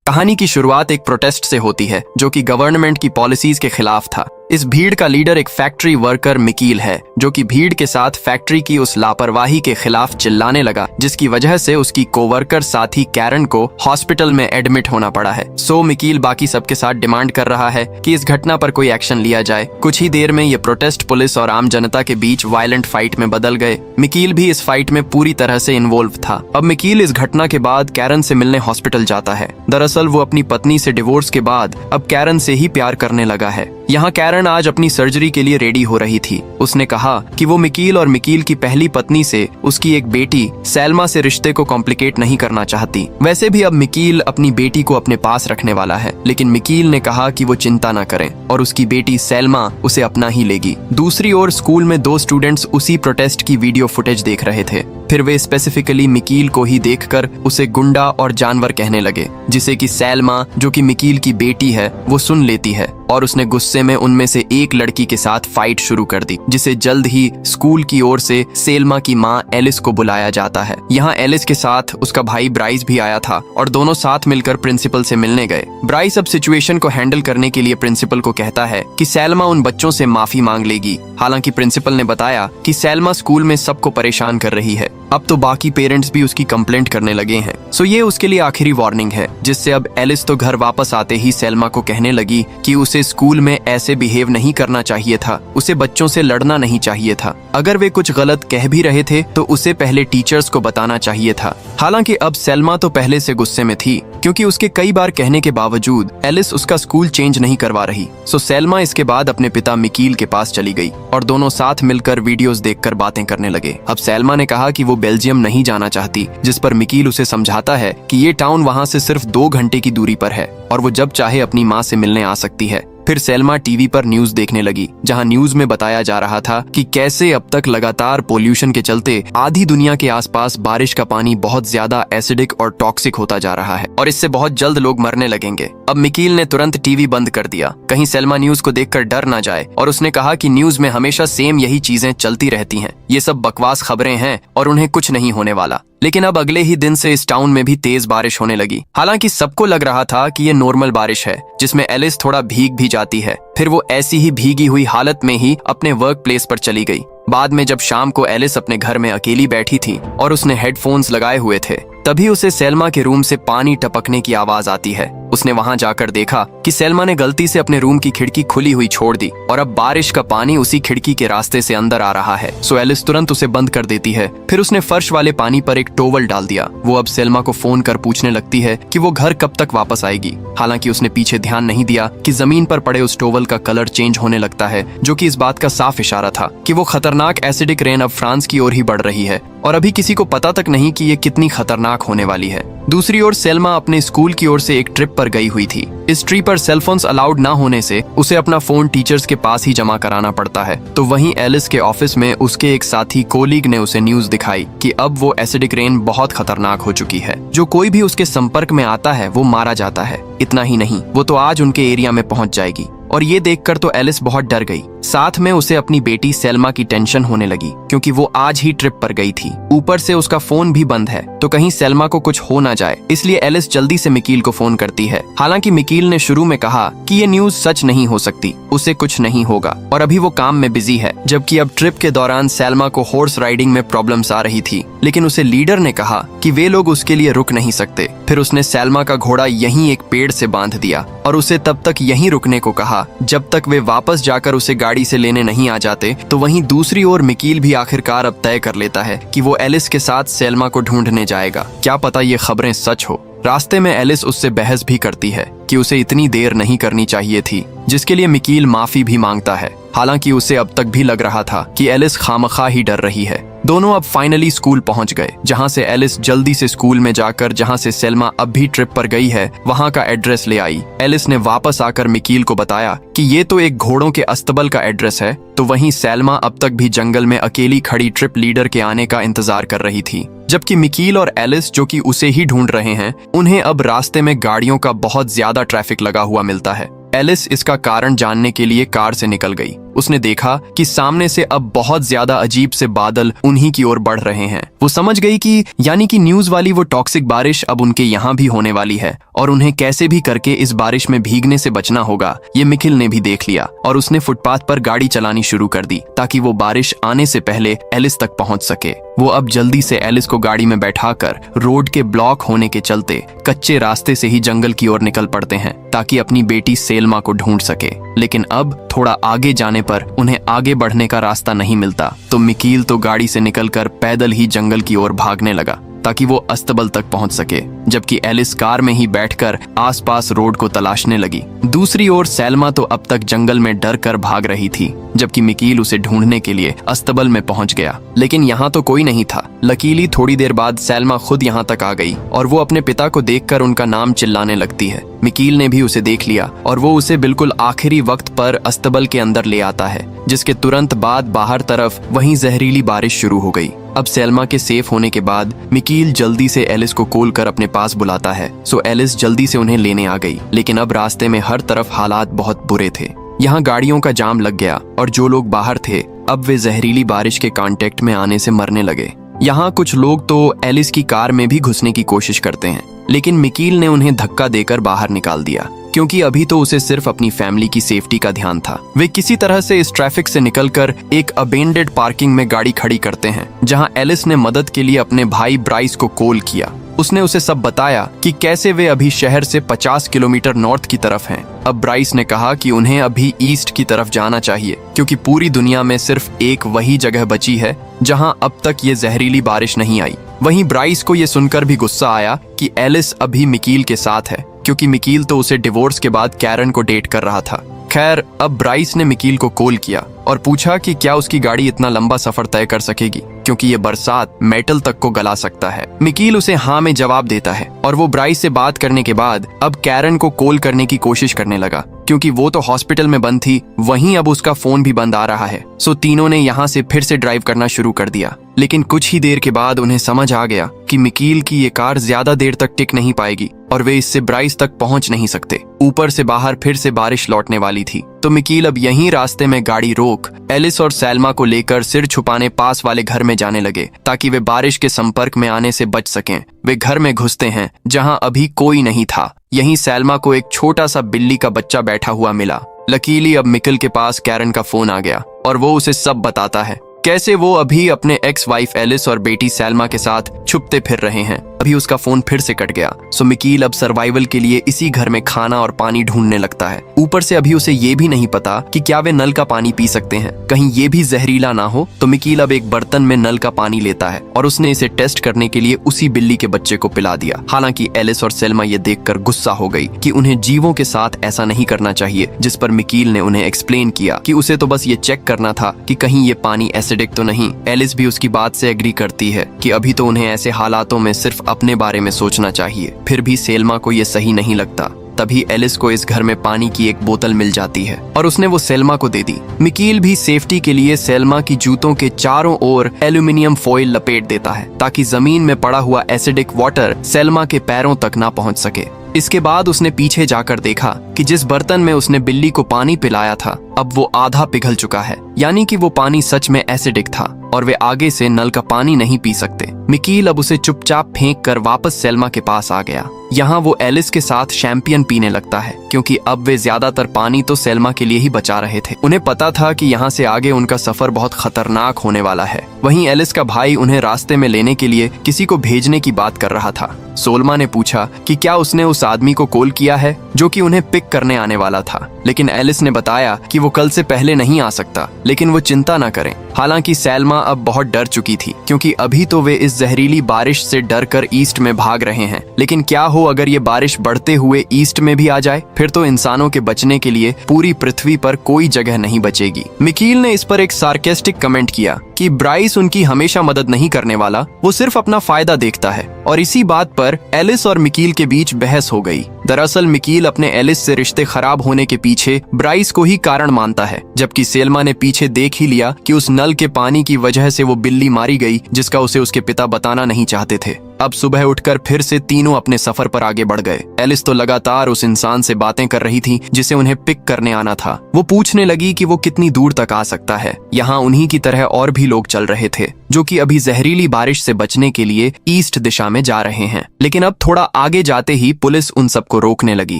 कहानी की शुरुआत एक प्रोटेस्ट से होती है जो कि गवर्नमेंट की पॉलिसीज के खिलाफ था। इस भीड़ का लीडर एक फैक्ट्री वर्कर मिकील है जो कि भीड़ के साथ फैक्ट्री की उस लापरवाही के खिलाफ चिल्लाने लगा जिसकी वजह से उसकी कोवर्कर साथी कैरन को हॉस्पिटल में एडमिट होना पड़ा है। सो मिकील बाकी सबके साथ डिमांड कर रहा है कि इस घटना पर कोई एक्शन लिया जाए। कुछ ही देर में ये प्रोटेस्ट पुलिस और आम जनता के बीच वायलेंट फाइट में बदल गए। मिकील भी इस फाइट में पूरी तरह से इन्वॉल्व था। अब मिकील इस घटना के बाद कैरन से मिलने हॉस्पिटल जाता है। दरअसल वो अपनी पत्नी से डिवोर्स के बाद अब कैरन से ही प्यार करने लगा है। यहाँ कैरन आज अपनी सर्जरी के लिए रेडी हो रही थी। उसने कहा कि वो मिकील और मिकील की पहली पत्नी से उसकी एक बेटी सैल्मा से रिश्ते को कॉम्प्लिकेट नहीं करना चाहती। वैसे भी अब मिकील अपनी बेटी को अपने पास रखने वाला है, लेकिन मिकील ने कहा कि वो चिंता न करें और उसकी बेटी सैल्मा उसे अपना ही लेगी। दूसरी ओर स्कूल में दो स्टूडेंट्स उसी प्रोटेस्ट की वीडियो फुटेज देख रहे थे। फिर वे स्पेसिफिकली मिकील को ही देखकर उसे गुंडा और जानवर कहने लगे, जिसे कि सैल्मा जो कि मिकील की बेटी है वो सुन लेती है और उसने गुस्से में उनमें से एक लड़की के साथ फाइट शुरू कर दी, जिसे जल्द ही स्कूल की ओर से सैल्मा की मां एलिस को बुलाया जाता है। यहाँ एलिस के साथ उसका भाई ब्राइस भी आया था और दोनों साथ मिलकर प्रिंसिपल से मिलने गए। ब्राइस अब सिचुएशन को हैंडल करने के लिए प्रिंसिपल को कहता है कि सैल्मा उन बच्चों से माफी मांग लेगी। हालांकि प्रिंसिपल ने बताया कि सैल्मा स्कूल में सबको परेशान कर रही है। अब तो बाकी पेरेंट्स भी उसकी कंप्लेंट करने लगे हैं। सो ये उसके लिए आखिरी वार्निंग है, जिससे अब एलिस तो घर वापस आते ही सैल्मा को कहने लगी कि उसे स्कूल में ऐसे बिहेव नहीं करना चाहिए था, उसे बच्चों से लड़ना नहीं चाहिए था। अगर वे कुछ गलत कह भी रहे थे तो उसे पहले टीचर्स को बताना चाहिए था। हालांकि अब सैल्मा तो पहले से गुस्से में थी, क्योंकि उसके कई बार कहने के बावजूद एलिस उसका स्कूल चेंज नहीं करवा रही। सो सैल्मा इसके बाद अपने पिता मिकील के पास चली गई और दोनों साथ मिलकर वीडियोस देखकर बातें करने लगे। अब सैल्मा ने कहा कि वो बेल्जियम नहीं जाना चाहती, जिस पर मिकील उसे समझाता है कि ये टाउन वहां से सिर्फ 2 घंटे की दूरी पर है और वो जब चाहे अपनी माँ से मिलने आ सकती है। फिर सैल्मा टीवी पर न्यूज देखने लगी, जहां न्यूज में बताया जा रहा था कि कैसे अब तक लगातार पोल्यूशन के चलते आधी दुनिया के आसपास बारिश का पानी बहुत ज्यादा एसिडिक और टॉक्सिक होता जा रहा है और इससे बहुत जल्द लोग मरने लगेंगे। अब मिकील ने तुरंत टीवी बंद कर दिया, कहीं सैल्मा न्यूज को देखकर डर ना जाए, और उसने कहा कि न्यूज में हमेशा सेम यही चीजें चलती रहती हैं, ये सब बकवास खबरें हैं और उन्हें कुछ नहीं होने वाला। लेकिन अब अगले ही दिन से इस टाउन में भी तेज बारिश होने लगी। हालांकि सबको लग रहा था कि ये नॉर्मल बारिश है, जिसमें एलिस थोड़ा भीग भी जाती है। फिर वो ऐसी ही भीगी हुई हालत में ही अपने वर्क प्लेस पर चली गई। बाद में जब शाम को एलिस अपने घर में अकेली बैठी थी और उसने हेडफोन्स लगाए हुए थे, तभी उसे सैल्मा के रूम से पानी टपकने की आवाज आती है। उसने वहां जाकर देखा कि सैल्मा ने गलती से अपने रूम की खिड़की खुली हुई छोड़ दी और अब बारिश का पानी उसी खिड़की के रास्ते से अंदर आ रहा है। सो एलिस तुरंत उसे बंद कर देती है। फिर उसने फर्श वाले पानी पर एक टोवल डाल दिया। वो अब सैल्मा को फोन कर पूछने लगती है कि वो घर कब तक वापस आएगी। हालांकि उसने पीछे ध्यान नहीं दिया कि जमीन पर पड़े उस टोवल का कलर चेंज होने लगता है, जो कि इस बात का साफ इशारा था कि वो खतरनाक एसिडिक रेन अब फ्रांस की ओर ही बढ़ रही है और अभी किसी को पता तक नहीं कि ये कितनी खतरनाक होने वाली है। दूसरी ओर सैल्मा अपने स्कूल की ओर से एक ट्रिप पर गई हुई थी। इस ट्रिप पर सेलफोन्स अलाउड ना होने से उसे अपना फोन टीचर्स के पास ही जमा कराना पड़ता है। तो वहीं एलिस के ऑफिस में उसके एक साथी कोलीग ने उसे न्यूज दिखाई कि अब वो एसिडिक रेन बहुत खतरनाक हो चुकी है, जो कोई भी उसके संपर्क में आता है वो मारा जाता है। इतना ही नहीं, वो तो आज उनके एरिया में पहुंच जाएगी। और ये देखकर तो एलिस बहुत डर गई। साथ में उसे अपनी बेटी सैल्मा की टेंशन होने लगी, क्योंकि वो आज ही ट्रिप पर गई थी। ऊपर से उसका फोन भी बंद है, तो कहीं सैल्मा को कुछ हो ना जाए, इसलिए एलिस जल्दी से मिकील को फोन करती है। हालांकि मिकील ने शुरू में कहा कि ये न्यूज सच नहीं हो सकती, उसे कुछ नहीं होगा और अभी वो काम में बिजी है। जबकि अब ट्रिप के दौरान सैल्मा को हॉर्स राइडिंग में प्रॉब्लम्स आ रही थी, लेकिन उसे लीडर ने कहा कि वे लोग उसके लिए रुक नहीं सकते। फिर उसने सैल्मा का घोड़ा यहीं एक पेड़ से बांध दिया और उसे तब तक यहीं रुकने को कहा जब तक वे वापस जाकर उसे गाड़ी से लेने नहीं आ जाते। तो वहीं दूसरी ओर मिकील भी आखिरकार अब तय कर लेता है कि वो एलिस के साथ सैल्मा को ढूंढने जाएगा। क्या पता ये खबरें सच हो। रास्ते में एलिस उससे बहस भी करती है कि उसे इतनी देर नहीं करनी चाहिए थी, जिसके लिए मिकील माफी भी मांगता है। हालांकि उसे अब तक भी लग रहा था कि एलिस खामखा ही डर रही है। दोनों अब फाइनली स्कूल पहुंच गए, जहां से एलिस जल्दी से स्कूल में जाकर जहां से सैल्मा अब भी ट्रिप पर गई है वहां का एड्रेस ले आई। एलिस ने वापस आकर मिकील को बताया कि ये तो एक घोड़ों के अस्तबल का एड्रेस है। तो वहीं सैल्मा अब तक भी जंगल में अकेली खड़ी ट्रिप लीडर के आने का इंतजार कर रही थी, जबकि मिकील और एलिस जो कि उसे ही ढूंढ रहे हैं, उन्हें अब रास्ते में गाड़ियों का बहुत ज्यादा ट्रैफिक लगा हुआ मिलता है। एलिस इसका कारण जानने के लिए कार से निकल गई। उसने देखा कि सामने से अब बहुत ज्यादा अजीब से बादल उन्हीं की ओर बढ़ रहे हैं। वो समझ गई कि यानी कि न्यूज वाली वो टॉक्सिक बारिश अब उनके यहाँ भी होने वाली है और उन्हें कैसे भी करके इस बारिश में भीगने से बचना होगा। ये मिकिल ने भी देख लिया और उसने फुटपाथ पर गाड़ी चलानी शुरू कर दी ताकि वो बारिश आने से पहले एलिस तक पहुंच सके। वो अब जल्दी से एलिस को गाड़ी में बैठाकर रोड के ब्लॉक होने के चलते कच्चे रास्ते से ही जंगल की ओर निकल पड़ते हैं ताकि अपनी बेटी सेल्मा को ढूंढ सके। लेकिन अब थोड़ा आगे जाने पर उन्हें आगे बढ़ने का रास्ता नहीं मिलता, तो मिकील तो गाड़ी से निकलकर पैदल ही जंगल की ओर भागने लगा ताकि वो अस्तबल तक पहुंच सके, जबकि एलिस कार में ही बैठकर आसपास रोड को तलाशने लगी। दूसरी ओर सेल्मा तो अब तक जंगल में डर कर भाग रही थी, जबकि मिकील उसे ढूंढने के लिए अस्तबल में पहुंच गया। लेकिन यहाँ तो कोई नहीं था। लकीली थोड़ी देर बाद सेल्मा खुद यहाँ तक आ गई और वो अपने पिता को देखकर उनका नाम चिल्लाने लगती है। मिकील ने भी उसे देख लिया और वो उसे बिल्कुल आखिरी वक्त पर अस्तबल के अंदर ले आता है, जिसके तुरंत बाद बाहर तरफ वहीं जहरीली बारिश शुरू हो गई। अब सेल्मा के सेफ होने के बाद मिकील जल्दी से एलिस को कॉल कर अपने पास बुलाता है। सो एलिस जल्दी से उन्हें लेने आ गई, लेकिन अब रास्ते में हर तरफ हालात बहुत बुरे थे। यहाँ गाड़ियों का जाम लग गया और जो लोग बाहर थे अब वे जहरीली बारिश के कांटेक्ट में आने से मरने लगे। यहाँ कुछ लोग तो एलिस की कार में भी घुसने की कोशिश करते हैं, लेकिन मिकील ने उन्हें धक्का देकर बाहर निकाल दिया, क्योंकि अभी तो उसे सिर्फ अपनी फैमिली की सेफ्टी का ध्यान था। वे किसी तरह से इस ट्रैफिक से निकलकर एक अबेंडेड पार्किंग में गाड़ी खड़ी करते हैं, जहां एलिस ने मदद के लिए अपने भाई ब्राइस को कॉल किया। उसने उसे सब बताया कि कैसे वे अभी शहर से 50 किलोमीटर नॉर्थ की तरफ हैं। अब ब्राइस ने कहा कि उन्हें अभी ईस्ट की तरफ जाना चाहिए, क्योंकि पूरी दुनिया में सिर्फ एक वही जगह बची है जहां अब तक ये जहरीली बारिश नहीं आई। वहीं ब्राइस को ये सुनकर भी गुस्सा आया कि एलिस अभी मिकील के साथ है, क्योंकि मिकील तो उसे डिवोर्स के बाद कैरन को डेट कर रहा था। खैर, अब ब्राइस ने मिकील को कॉल किया और पूछा कि क्या उसकी गाड़ी इतना लंबा सफर तय कर सकेगी, क्योंकि ये बरसात मेटल तक को गला सकता है। मिकील उसे हाँ में जवाब देता है और वो ब्राइस से बात करने के बाद अब कैरन को कॉल करने की कोशिश करने लगा, क्योंकि वो तो हॉस्पिटल में बंद थी, वहीं अब उसका फोन भी बंद आ रहा है। सो तीनों ने यहाँ से फिर से ड्राइव करना शुरू कर दिया। लेकिन कुछ ही देर के बाद उन्हें समझ आ गया कि मिकील की ये कार ज्यादा देर तक टिक नहीं पाएगी और वे इससे ब्राइस तक पहुंच नहीं सकते। ऊपर से बाहर फिर से बारिश लौटने वाली थी, तो मिकील अब यहीं रास्ते में गाड़ी रोक एलिस और सेल्मा को लेकर सिर छुपाने पास वाले घर में जाने लगे, ताकि वे बारिश के संपर्क में आने से बच सकें। वे घर में घुसते हैं जहां अभी कोई नहीं था। यहीं सेल्मा को एक छोटा सा बिल्ली का बच्चा बैठा हुआ मिला। लकीली अब मिकिल के पास कैरन का फोन आ गया और वो उसे सब बताता है, कैसे वो अभी अपने एक्स वाइफ एलिस और बेटी सेल्मा के साथ छुपते फिर रहे हैं। अभी उसका फोन फिर से कट गया। सो मिकील अब सर्वाइवल के लिए इसी घर में खाना और पानी ढूंढने लगता है। ऊपर से अभी उसे ये भी नहीं पता कि क्या वे नल का पानी पी सकते हैं, कहीं ये भी जहरीला ना हो। तो मिकील अब एक बर्तन में नल का पानी लेता है और उसने इसे टेस्ट करने के लिए उसी बिल्ली के बच्चे को पिला दिया। हालांकि एलिस और सेल्मा ये देखकर गुस्सा हो गई कि उन्हें जीवों के साथ ऐसा नहीं करना चाहिए, जिस पर मिकील ने उन्हें एक्सप्लेन किया कि उसे तो बस ये चेक करना था कि कहीं ये पानी एसिडिक तो नहीं। एलिस भी उसकी बात से एग्री करती है कि अभी तो उन्हें ऐसे हालातों में सिर्फ अपने बारे में सोचना चाहिए। फिर भी सेल्मा को ये सही नहीं लगता। तभी एलिस को इस घर में पानी की एक बोतल मिल जाती है और उसने वो सेल्मा को दे दी। मिकील भी सेफ्टी के लिए सेल्मा की जूतों के चारों ओर एल्यूमिनियम फॉइल लपेट देता है, ताकि जमीन में पड़ा हुआ एसिडिक वाटर सेल्मा के पैरों तक ना पहुंच सके। इसके बाद उसने पीछे जाकर देखा कि जिस बर्तन में उसने बिल्ली को पानी पिलाया था, अब वो आधा पिघल चुका है, यानी कि वो पानी सच में एसिडिक था और वे आगे से नल का पानी नहीं पी सकते। मिकील अब उसे चुपचाप फेंक कर वापस सेल्मा के पास आ गया। यहाँ वो एलिस के साथ शैंपियन पीने लगता है, क्योंकि अब वे ज्यादातर पानी तो सेल्मा के लिए ही बचा रहे थे। उन्हें पता था कि यहाँ से आगे उनका सफर बहुत खतरनाक होने वाला है। वहीं एलिस का भाई उन्हें रास्ते में लेने के लिए किसी को भेजने की बात कर रहा था। सोल्मा ने पूछा कि क्या उसने उस आदमी को कॉल किया है जो कि उन्हें पिक करने आने वाला था, लेकिन एलिस ने बताया कि वो कल से पहले नहीं आ सकता, लेकिन वो चिंता न करें। हालांकि सेल्मा अब बहुत डर चुकी थी, क्योंकि अभी तो वे इस जहरीली बारिश से डरकर ईस्ट में भाग रहे हैं, लेकिन क्या हो अगर ये बारिश बढ़ते हुए ईस्ट में भी आ जाए, फिर तो इंसानों के बचने के लिए पूरी पृथ्वी पर कोई जगह नहीं बचेगी। मिकील ने इस पर एक सार्केस्टिक कमेंट किया कि ब्राइस उनकी हमेशा मदद नहीं करने वाला, वो सिर्फ अपना फायदा देखता है। और इसी बात पर एलिस और मिकील के बीच बहस हो गई। दरअसल मिकील अपने एलिस से रिश्ते खराब होने के पीछे ब्राइस को ही कारण मानता है, जबकि सेल्मा ने पीछे देख ही लिया कि उस नल के पानी की वजह से वो बिल्ली मारी गई, जिसका उसे उसके पिता बताना नहीं चाहते थे। अब सुबह उठकर फिर से तीनों अपने सफर पर आगे बढ़ गए। एलिस तो लगातार उस इंसान से बातें कर रही थी जिसे उन्हें पिक करने आना था। वो पूछने लगी कि वो कितनी दूर तक आ सकता है। यहाँ उन्हीं की तरह और भी लोग चल रहे थे जो कि अभी जहरीली बारिश से बचने के लिए ईस्ट दिशा में जा रहे हैं। लेकिन अब थोड़ा आगे जाते ही पुलिस उन सबको रोकने लगी।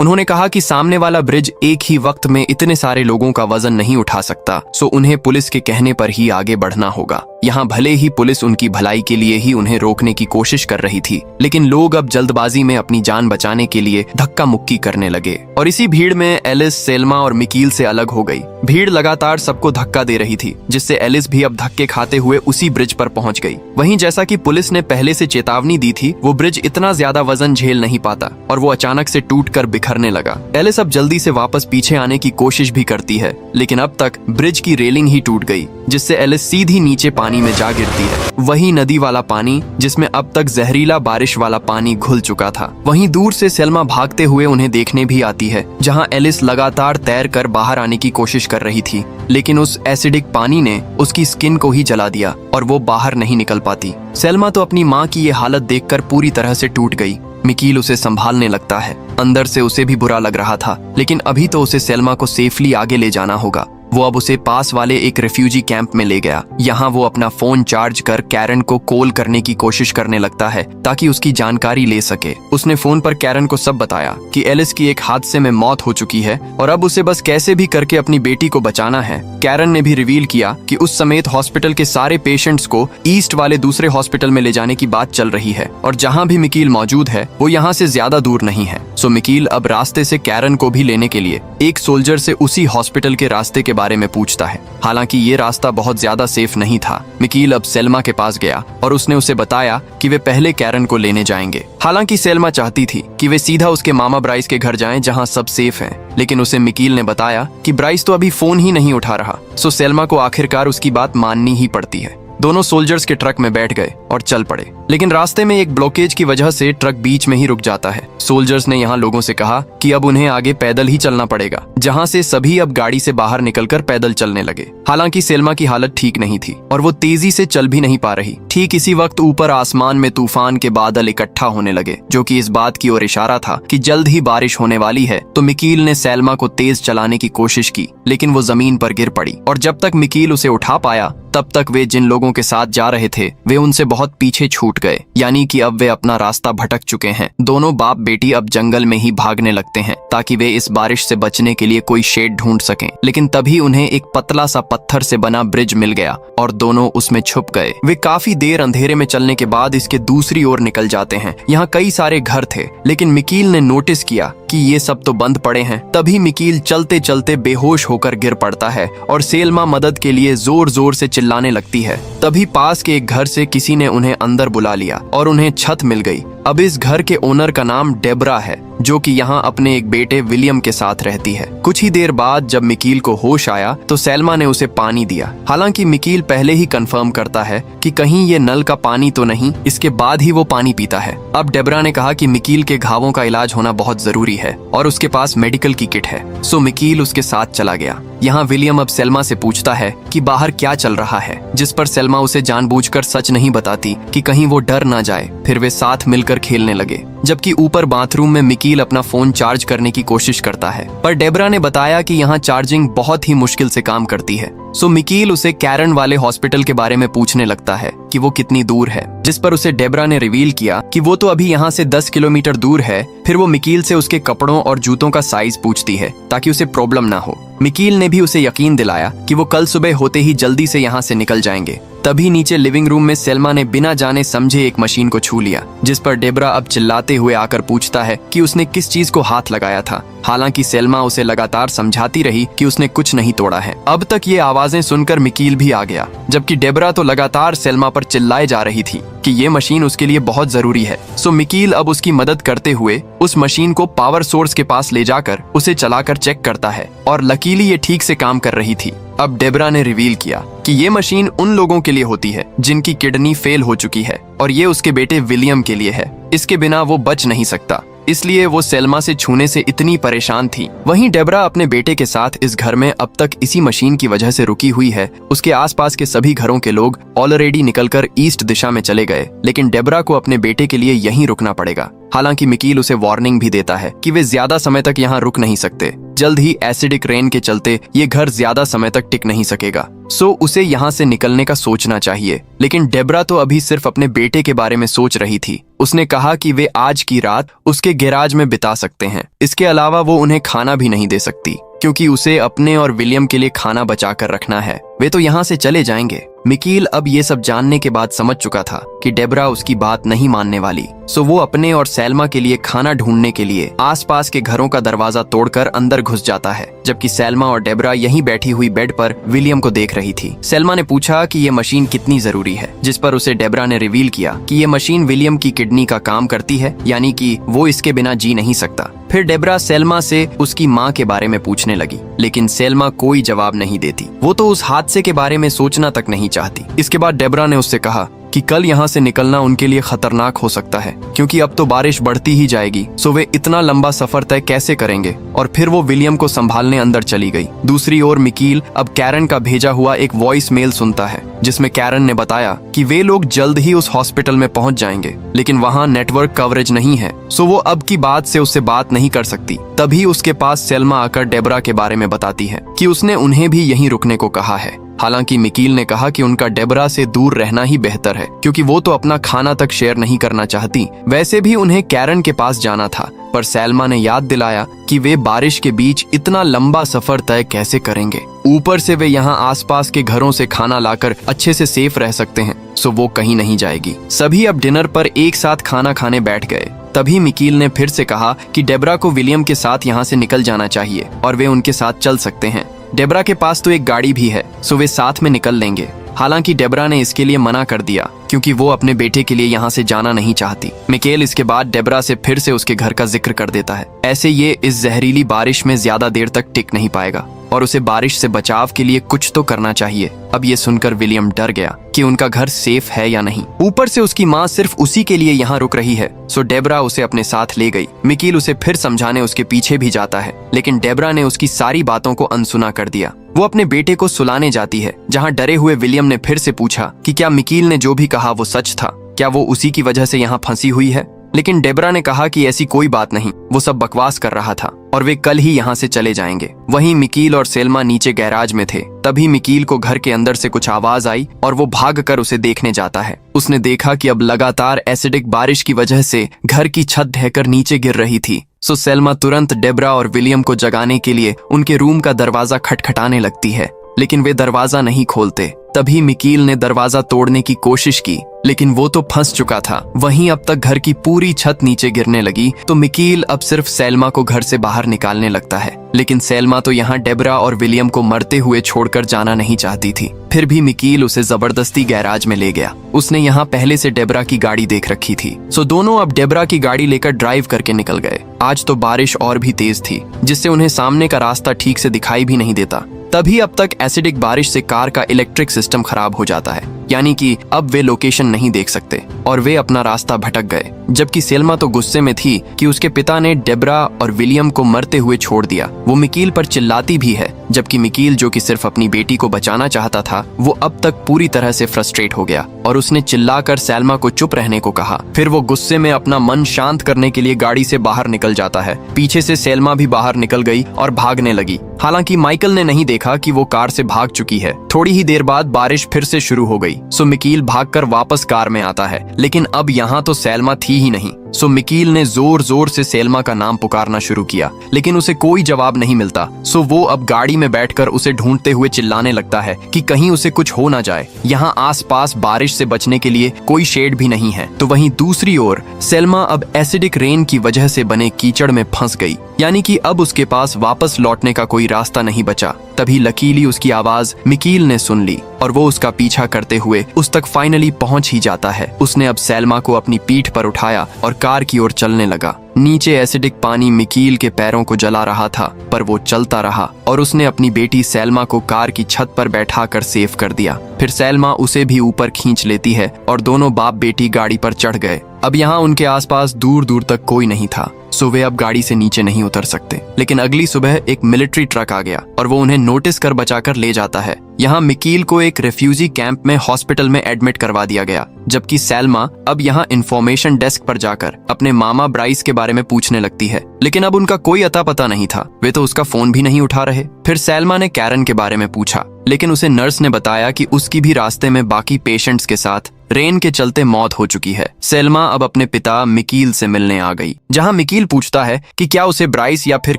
उन्होंने कहा कि सामने वाला ब्रिज एक ही वक्त में इतने सारे लोगों का वजन नहीं उठा सकता, सो उन्हें पुलिस के कहने पर ही आगे बढ़ना होगा। यहाँ भले ही पुलिस उनकी भलाई के लिए ही उन्हें रोकने की कोशिश कर रही थी, लेकिन लोग अब जल्दबाजी में अपनी जान बचाने के लिए धक्का मुक्की करने लगे और इसी भीड़ में एलिस, सेल्मा और मिकील से अलग हो गई। भीड़ लगातार सबको धक्का दे रही थी, जिससे एलिस भी अब धक्के खाते हुए उसी ब्रिज पर पहुंच गई। वहीं जैसा कि पुलिस ने पहले से चेतावनी दी थी, वो ब्रिज इतना ज्यादा वजन झेल नहीं पाता और वो अचानक से टूटकर बिखरने लगा। एलिस अब जल्दी से वापस पीछे आने की कोशिश भी करती है, लेकिन अब तक ब्रिज की रेलिंग ही टूट गई, जिससे एलिस सीधी नीचे पानी में जा गिरती है। वही नदी वाला पानी जिसमें अब तक जहरीला बारिश वाला पानी घुल चुका था। वहीं दूर से सेल्मा भागते हुए उन्हें देखने भी आती है, जहां एलिस लगातार तैर कर बाहर आने की कोशिश कर रही थी, लेकिन उस एसिडिक पानी ने उसकी स्किन को ही जला दिया और वो बाहर नहीं निकल पाती। सेल्मा तो अपनी माँ की ये हालत देखकर पूरी तरह से टूट गई। मिकील उसे संभालने लगता है। अंदर से उसे भी बुरा लग रहा था, लेकिन अभी तो उसे सेल्मा को सेफली आगे ले जाना होगा। वो अब उसे पास वाले एक रेफ्यूजी कैंप में ले गया। यहाँ वो अपना फोन चार्ज कर कैरन को कॉल करने की कोशिश करने लगता है ताकि उसकी जानकारी ले सके। उसने फोन पर कैरन को सब बताया कि एलिस की एक हादसे में मौत हो चुकी है और अब उसे बस कैसे भी करके अपनी बेटी को बचाना है। कैरन ने भी रिवील किया कि उस समेत हॉस्पिटल के सारे पेशेंट्स को ईस्ट वाले दूसरे हॉस्पिटल में ले जाने की बात चल रही है और जहाँ भी मिकील मौजूद है वो यहाँ से ज्यादा दूर नहीं है। सो मिकील अब रास्ते से कैरन को भी लेने के लिए एक सोल्जर से उसी हॉस्पिटल के रास्ते के बारे में पूछता है। हालांकि ये रास्ता बहुत ज्यादा सेफ नहीं था। मिकील अब सेल्मा के पास गया और उसने उसे बताया कि वे पहले कैरन को लेने जाएंगे। हालांकि सेल्मा चाहती थी कि वे सीधा उसके मामा ब्राइस के घर जाएं जहां सब सेफ हैं, लेकिन उसे मिकील ने बताया कि ब्राइस तो अभी फोन ही नहीं उठा रहा। सो सेल्मा को आखिरकार उसकी बात माननी ही पड़ती है। दोनों सोल्जर्स के ट्रक में बैठ गए और चल पड़े, लेकिन रास्ते में एक ब्लॉकेज की वजह से ट्रक बीच में ही रुक जाता है। सोल्जर्स ने यहाँ लोगों से कहा कि अब उन्हें आगे पैदल ही चलना पड़ेगा, जहाँ से सभी अब गाड़ी से बाहर निकलकर पैदल चलने लगे। हालांकि सेल्मा की हालत ठीक नहीं थी और वो तेजी से चल भी नहीं पा रही। ठीक इसी वक्त ऊपर आसमान में तूफान के बादल इकट्ठा होने लगे, जो कि इस बात की ओर इशारा था कि जल्द ही बारिश होने वाली है। तो मिकील ने सेल्मा को तेज चलाने की कोशिश की, लेकिन वो जमीन पर गिर पड़ी और जब तक मिकील उसे उठा पाया तब तक वे जिन लोगों के साथ जा रहे थे वे उनसे बहुत पीछे छूट गए, यानी कि अब वे अपना रास्ता भटक चुके हैं। दोनों बाप बेटी अब जंगल में ही भागने लगते हैं ताकि वे इस बारिश से बचने के लिए कोई शेड ढूंढ सकें। लेकिन तभी उन्हें एक पतला सा पत्थर से बना ब्रिज मिल गया और दोनों उसमें छुप गए। वे काफी देर अंधेरे में चलने के बाद इसके दूसरी ओर निकल जाते हैं। यहाँ कई सारे घर थे, लेकिन मिकील ने नोटिस किया कि ये सब तो बंद पड़े हैं। तभी मिकील चलते चलते बेहोश होकर गिर पड़ता है और सेल्मा मदद के लिए जोर जोर से चिल्लाने लगती है। तभी पास के एक घर से किसी ने उन्हें अंदर बुला लिया और उन्हें छत मिल गई। अब इस घर के ओनर का नाम डेबरा है, जो कि यहाँ अपने एक बेटे विलियम के साथ रहती है। कुछ ही देर बाद जब मिकील को होश आया तो सेल्मा ने उसे पानी दिया। हालांकि मिकील पहले ही कंफर्म करता है कि कहीं ये नल का पानी तो नहीं, इसके बाद ही वो पानी पीता है। अब डेबरा ने कहा कि मिकील के घावों का इलाज होना बहुत जरूरी है और उसके पास मेडिकल की किट है। सो मिकील उसके साथ चला गया। यहाँ विलियम अब सेल्मा से पूछता है कि बाहर क्या चल रहा है, जिस पर सेल्मा उसे जानबूझकर सच नहीं बताती कि कहीं वो डर ना जाए। फिर वे साथ मिलकर खेलने लगे, जबकि ऊपर बाथरूम में मिकील अपना फोन चार्ज करने की कोशिश करता है। पर डेबरा ने बताया कि यहाँ चार्जिंग बहुत ही मुश्किल से काम करती है। सो मिकील उसे कैरन वाले हॉस्पिटल के बारे में पूछने लगता है कि वो कितनी दूर है, जिस पर उसे डेबरा ने रिवील किया कि वो तो अभी यहाँ से 10 किलोमीटर दूर है। फिर वो मिकील से उसके कपड़ों और जूतों का साइज पूछती है ताकि उसे प्रॉब्लम ना हो। मिकील ने भी उसे यकीन दिलाया कि वो कल सुबह होते ही जल्दी से यहाँ से निकल जाएंगे। तभी नीचे लिविंग रूम में सेल्मा ने बिना जाने समझे एक मशीन को छू लिया, जिस पर डेबरा अब चिल्लाते हुए आकर पूछता है कि उसने किस चीज को हाथ लगाया था। हालांकि सेल्मा उसे लगातार समझाती रही कि उसने कुछ नहीं तोड़ा है। अब तक ये आवाजें सुनकर मिकील भी आ गया, जबकि डेबरा तो लगातार सेल्मा पर चिल्लाए जा रही थी कि ये मशीन उसके लिए बहुत जरूरी है। सो मिकील अब उसकी मदद करते हुए उस मशीन को पावर सोर्स के पास ले जाकर उसे चलाकर चेक करता है और लकीली ये ठीक से काम कर रही थी। अब डेबरा ने रिवील किया कि ये मशीन उन लोगों के लिए होती है जिनकी किडनी फेल हो चुकी है और ये उसके बेटे विलियम के लिए है। इसके बिना वो बच नहीं सकता। इसलिए वो सेल्मा से छूने से इतनी परेशान थी। वहीं डेबरा अपने बेटे के साथ इस घर में अब तक इसी मशीन की वजह से रुकी हुई है। उसके आसपास के सभी घरों के लोग ऑलरेडी निकलकर ईस्ट दिशा में चले गए, लेकिन डेबरा को अपने बेटे के लिए यहीं रुकना पड़ेगा। हालांकि मिकील उसे वार्निंग भी देता है कि वे ज्यादा समय तक यहाँ रुक नहीं सकते। जल्द ही एसिडिक रेन के चलते ये घर ज्यादा समय तक टिक नहीं सकेगा, सो उसे यहाँ से निकलने का सोचना चाहिए। लेकिन डेबरा तो अभी सिर्फ अपने बेटे के बारे में सोच रही थी। उसने कहा कि वे आज की रात उसके गैराज में बिता सकते हैं। इसके अलावा वो उन्हें खाना भी नहीं दे सकती, क्योंकि उसे अपने और विलियम के लिए खाना बचा कर रखना है। वे तो यहाँ से चले जाएंगे। मिकील अब ये सब जानने के बाद समझ चुका था कि डेबरा उसकी बात नहीं मानने वाली, सो वो अपने और सेल्मा के लिए खाना ढूंढने के लिए आसपास के घरों का दरवाजा तोड़कर अंदर घुस जाता है, जबकि सेल्मा और डेबरा यहीं बैठी हुई बेड पर विलियम को देख रही थी। सेल्मा ने पूछा कि ये मशीन कितनी जरूरी है, जिस पर उसे डेबरा ने रिवील किया कि ये मशीन विलियम की किडनी का काम करती है, यानी कि वो इसके बिना जी नहीं सकता। फिर डेबरा सेल्मा से उसकी माँ के बारे में पूछने लगी, लेकिन सेल्मा कोई जवाब नहीं देती। वो तो उस हादसे के बारे में सोचना तक नहीं चाहती। इसके बाद डेबरा ने उससे कहा कि कल यहाँ से निकलना उनके लिए खतरनाक हो सकता है, क्योंकि अब तो बारिश बढ़ती ही जाएगी, सो वे इतना लंबा सफर तय कैसे करेंगे। और फिर वो विलियम को संभालने अंदर चली गई। दूसरी ओर मिकील अब कैरन का भेजा हुआ एक वॉइस मेल सुनता है, जिसमें कैरन ने बताया कि वे लोग जल्द ही उस हॉस्पिटल में पहुंच जाएंगे, लेकिन वहां नेटवर्क कवरेज नहीं है, सो वो अब की बात से उससे बात नहीं कर सकती। तभी उसके पास सेल्मा आकर डेबरा के बारे में बताती है कि उसने उन्हें भी यहीं रुकने को कहा है। हालांकि मिकील ने कहा कि उनका डेबरा से दूर रहना ही बेहतर है, क्योंकि वो तो अपना खाना तक शेयर नहीं करना चाहती। वैसे भी उन्हें कैरन के पास जाना था, पर सेल्मा ने याद दिलाया कि वे बारिश के बीच इतना लंबा सफर तय कैसे करेंगे। ऊपर से वे यहाँ आसपास के घरों से खाना लाकर अच्छे से सेफ रह सकते हैं, सो वो कहीं नहीं जाएगी। सभी अब डिनर पर एक साथ खाना खाने बैठ गए। तभी मिकील ने फिर से कहा कि डेबरा को विलियम के साथ यहाँ से निकल जाना चाहिए और वे उनके साथ चल सकते हैं। डेबरा के पास तो एक गाड़ी भी है, सो वे साथ में निकल लेंगे। हालांकि डेबरा ने इसके लिए मना कर दिया, क्योंकि वो अपने बेटे के लिए यहाँ से जाना नहीं चाहती। मिकेल इसके बाद डेबरा से फिर से उसके घर का जिक्र कर देता है। ऐसे ये इस जहरीली बारिश में ज्यादा देर तक टिक नहीं पाएगा और उसे बारिश से बचाव के लिए कुछ तो करना चाहिए। अब ये सुनकर विलियम डर गया कि उनका घर सेफ है या नहीं। ऊपर से उसकी माँ सिर्फ उसी के लिए यहाँ रुक रही है, सो डेबरा उसे अपने साथ ले गई। मिकील उसे फिर समझाने उसके पीछे भी जाता है, लेकिन डेबरा ने उसकी सारी बातों को अनसुना कर दिया। वो अपने बेटे को सुलाने जाती है, जहाँ डरे हुए विलियम ने फिर से पूछा कि क्या मिकील ने जो भी कहा वो सच था, क्या वो उसी की वजह से यहाँ फंसी हुई है। लेकिन डेबरा ने कहा कि ऐसी कोई बात नहीं, वो सब बकवास कर रहा था और वे कल ही यहाँ से चले जाएंगे। वहीं मिकील और सेल्मा नीचे गैराज में थे। तभी मिकील को घर के अंदर से कुछ आवाज आई और वो भागकर उसे देखने जाता है। उसने देखा कि अब लगातार एसिडिक बारिश की वजह से घर की छत ढहकर नीचे गिर रही थी। सो सेल्मा तुरंत डेबरा और विलियम को जगाने के लिए उनके रूम का दरवाजा खटखटाने लगती है, लेकिन वे दरवाजा नहीं खोलते। तभी मिकील ने दरवाजा तोड़ने की कोशिश की, लेकिन वो तो फंस चुका था। वहीं अब तक घर की पूरी छत नीचे गिरने लगी, तो मिकील अब सिर्फ सेल्मा को घर से बाहर निकालने लगता है। लेकिन सेल्मा तो यहाँ डेबरा और विलियम को मरते हुए छोड़कर जाना नहीं चाहती थी। फिर भी मिकील उसे जबरदस्ती गैराज में ले गया। उसने यहाँ पहले से डेबरा की गाड़ी देख रखी थी, सो दोनों अब डेबरा की गाड़ी लेकर ड्राइव करके निकल गए। आज तो बारिश और भी तेज थी, जिससे उन्हें सामने का रास्ता ठीक से दिखाई भी नहीं देता। तभी अब तक एसिडिक बारिश से कार का इलेक्ट्रिक सिस्टम खराब हो जाता है, यानी कि अब वे लोकेशन नहीं देख सकते और वे अपना रास्ता भटक गए। जबकि सेल्मा तो गुस्से में थी कि उसके पिता ने डेबरा और विलियम को मरते हुए छोड़ दिया। वो मिकील पर चिल्लाती भी है, जबकि मिकील जो कि सिर्फ अपनी बेटी को बचाना चाहता था, वो अब तक पूरी तरह से फ्रस्ट्रेट हो गया और उसने चिल्लाकर सेल्मा को चुप रहने को कहा। फिर वो गुस्से में अपना मन शांत करने के लिए गाड़ी से बाहर निकल जाता है। पीछे से सेल्मा भी बाहर निकल गई और भागने लगी। हालांकि माइकल ने नहीं देखा कि वो कार से भाग चुकी है। थोड़ी ही देर बाद बारिश फिर से शुरू हो गई, सो मिकील भागकर वापस कार में आता है, लेकिन अब यहाँ तो सेल्मा थी ही नहीं। सो मिकील ने जोर जोर से सेल्मा का नाम पुकारना शुरू किया, लेकिन उसे कोई जवाब नहीं मिलता। सो वो अब गाड़ी में बैठकर उसे ढूंढते हुए चिल्लाने लगता है कि कहीं उसे कुछ हो ना जाए। यहाँ आसपास बारिश से बचने के लिए कोई शेड भी नहीं है। तो वहीं दूसरी ओर सेल्मा अब एसिडिक रेन की वजह से बने कीचड़ में फंस गई, यानी कि अब उसके पास वापस लौटने का कोई रास्ता नहीं बचा। तभी लकीली उसकी आवाज मिकील ने सुन ली और वो उसका पीछा करते हुए उस तक फाइनली पहुंच ही जाता है। उसने अब सेल्मा को अपनी पीठ पर उठाया और कार की ओर चलने लगा। नीचे एसिडिक पानी मिकील के पैरों को जला रहा था, पर वो चलता रहा और उसने अपनी बेटी सेल्मा को कार की छत पर बैठाकर सेव कर दिया। फिर सेल्मा उसे भी ऊपर खींच लेती है और दोनों बाप बेटी गाड़ी पर चढ़ गए। अब यहाँ उनके आसपास दूर दूर तक कोई नहीं था, सो वे अब गाड़ी से नीचे नहीं उतर सकते। लेकिन अगली सुबह एक मिलिट्री ट्रक आ गया और वो उन्हें नोटिस कर बचाकर ले जाता है। यहाँ मिकील को एक रेफ्यूजी कैंप में हॉस्पिटल में एडमिट करवा दिया गया, जबकि सैल्मा अब यहाँ इंफॉर्मेशन डेस्क पर जाकर अपने मामा ब्राइस के बारे में पूछने लगती है। लेकिन अब उनका कोई अता पता नहीं था, वे तो उसका फोन भी नहीं उठा रहे। फिर सैल्मा ने कैरन के बारे में पूछा, लेकिन उसे नर्स ने बताया कि उसकी भी रास्ते में बाकी पेशेंट्स के साथ रेन के चलते मौत हो चुकी है। सैल्मा अब अपने पिता मिकील से मिलने आ गई, जहां मिकील पूछता है कि क्या उसे ब्राइस या फिर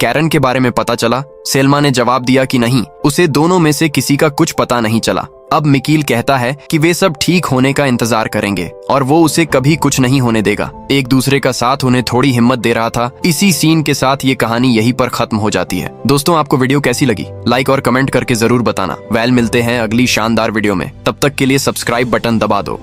कैरन के बारे में पता चला। सैल्मा ने जवाब दिया कि नहीं, उसे दोनों में से किसी का कुछ पता नहीं चला। अब मिकील कहता है कि वे सब ठीक होने का इंतजार करेंगे और वो उसे कभी कुछ नहीं होने देगा। एक दूसरे का साथ उन्हें थोड़ी हिम्मत दे रहा था। इसी सीन के साथ ये कहानी यहीं पर खत्म हो जाती है। दोस्तों, आपको वीडियो कैसी लगी? लाइक और कमेंट करके जरूर बताना। वेल, मिलते हैं अगली शानदार वीडियो में। तब तक के लिए सब्सक्राइब बटन दबा दो।